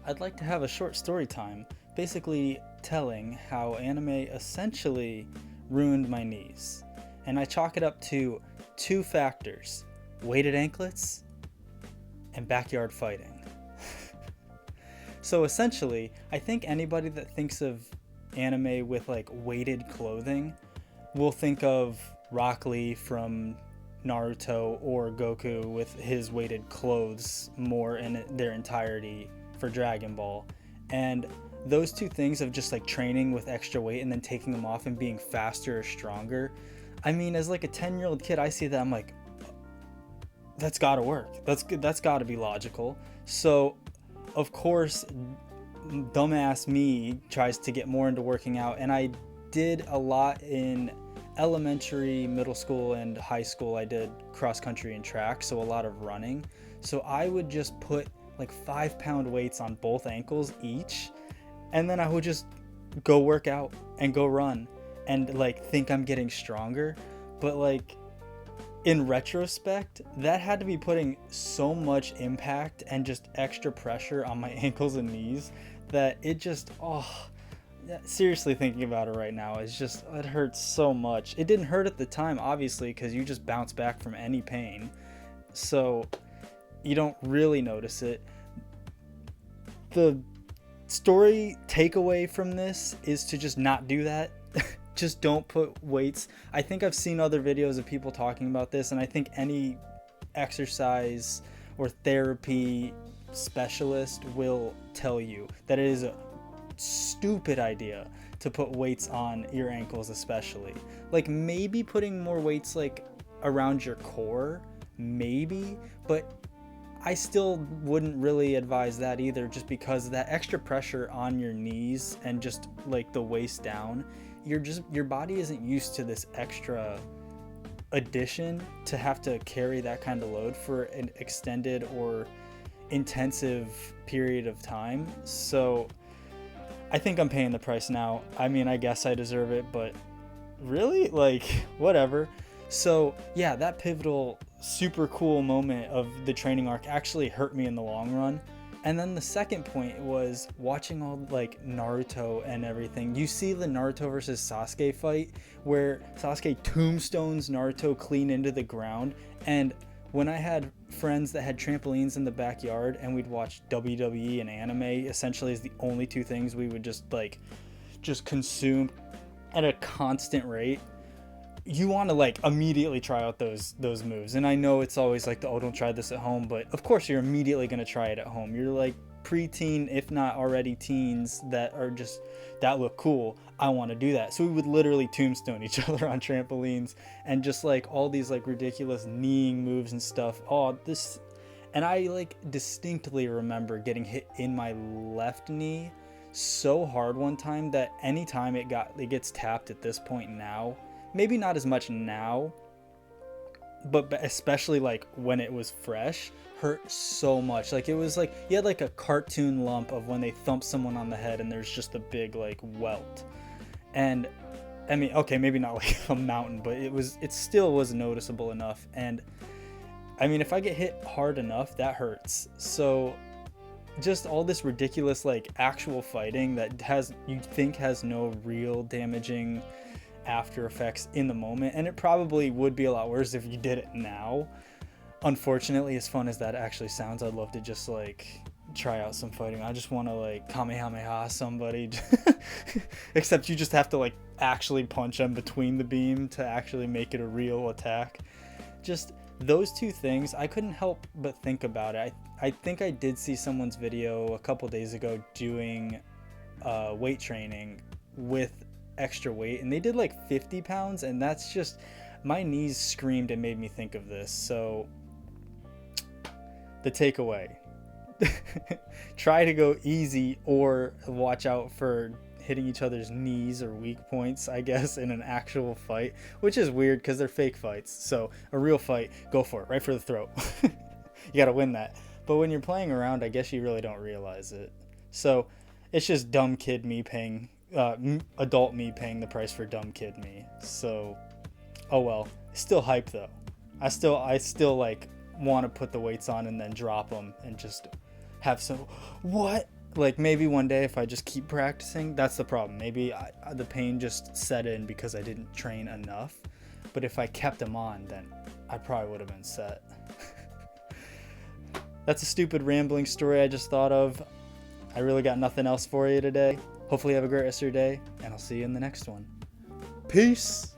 I'd like to have a short story time, basically telling how anime essentially ruined my knees. And I chalk it up to two factors: weighted anklets and backyard fighting. So essentially, I think anybody that thinks of anime with like weighted clothing will think of Rock Lee from Naruto or Goku with his weighted clothes more in their entirety for Dragon Ball. And those two things of just like training with extra weight and then taking them off and being faster or stronger. I mean, as like a 10-year-old kid, I see that, I'm like, that's got to work. That's got to be logical. So, of course, dumbass me tries to get more into working out, and I did a lot in elementary, middle school, and high school. I did cross country and track, so a lot of running. So I would just put like 5-pound weights on both ankles each, and then I would just go work out and go run and like think I'm getting stronger. But like in retrospect, that had to be putting so much impact and just extra pressure on my ankles and knees that it just, seriously thinking about it right now, it's just, it hurts so much. It didn't hurt at the time, obviously, because you just bounce back from any pain, so you don't really notice it. The story takeaway from this is to just not do that. Just don't put weights. I think I've seen other videos of people talking about this, and I think any exercise or therapy specialist will tell you that it is a stupid idea to put weights on your ankles, especially. Like maybe putting more weights like around your core, maybe, but I still wouldn't really advise that either, just because that extra pressure on your knees and just like the waist down, your body isn't used to this extra addition to have to carry that kind of load for an extended or intensive period of time. So I think I'm paying the price now. I mean, I guess I deserve it, but really, like, whatever. So yeah, that pivotal, super cool moment of the training arc actually hurt me in the long run. And then the second point was watching all like Naruto and everything. You see the Naruto versus Sasuke fight where Sasuke tombstones Naruto clean into the ground. And when I had friends that had trampolines in the backyard and we'd watch WWE and anime, essentially is the only two things we would just consume at a constant rate. You want to like immediately try out those moves. And I know it's always like don't try this at home, but of course you're immediately going to try it at home. You're like preteen, if not already teens, that look cool. I want to do that. So we would literally tombstone each other on trampolines and just like all these like ridiculous kneeing moves and stuff. And I like distinctly remember getting hit in my left knee so hard one time that anytime it gets tapped at this point now, maybe not as much now, but especially like when it was fresh, hurt so much. Like it was like you had like a cartoon lump of when they thump someone on the head and there's just a big like welt. And I mean, okay, maybe not like a mountain, but it still was noticeable enough. And I mean, if I get hit hard enough, that hurts. So just all this ridiculous like actual fighting that you think has no real damaging after effects in the moment, and it probably would be a lot worse if you did it now. Unfortunately, as fun as that actually sounds, I'd love to just like try out some fighting. I just want to like kamehameha somebody. Except you just have to like actually punch them between the beam to actually make it a real attack. Just those two things, I couldn't help but think about it. I think I did see someone's video a couple days ago doing weight training with extra weight, and they did like 50 pounds, and that's just, my knees screamed and made me think of this. So the takeaway, try to go easy or watch out for hitting each other's knees or weak points, I guess, in an actual fight, which is weird because they're fake fights. So a real fight, go for it, right for the throat. You got to win that. But when you're playing around, I guess you really don't realize it. So it's just dumb kid me paying, adult me paying the price for dumb kid me. So, oh well. Still hype though. I still like want to put the weights on and then drop them and just have some, what? Like maybe one day if I just keep practicing, that's the problem. Maybe the pain just set in because I didn't train enough. But if I kept them on, then I probably would have been set. That's a stupid rambling story I just thought of. I really got nothing else for you today. Hopefully you have a great rest of your day, and I'll see you in the next one. Peace!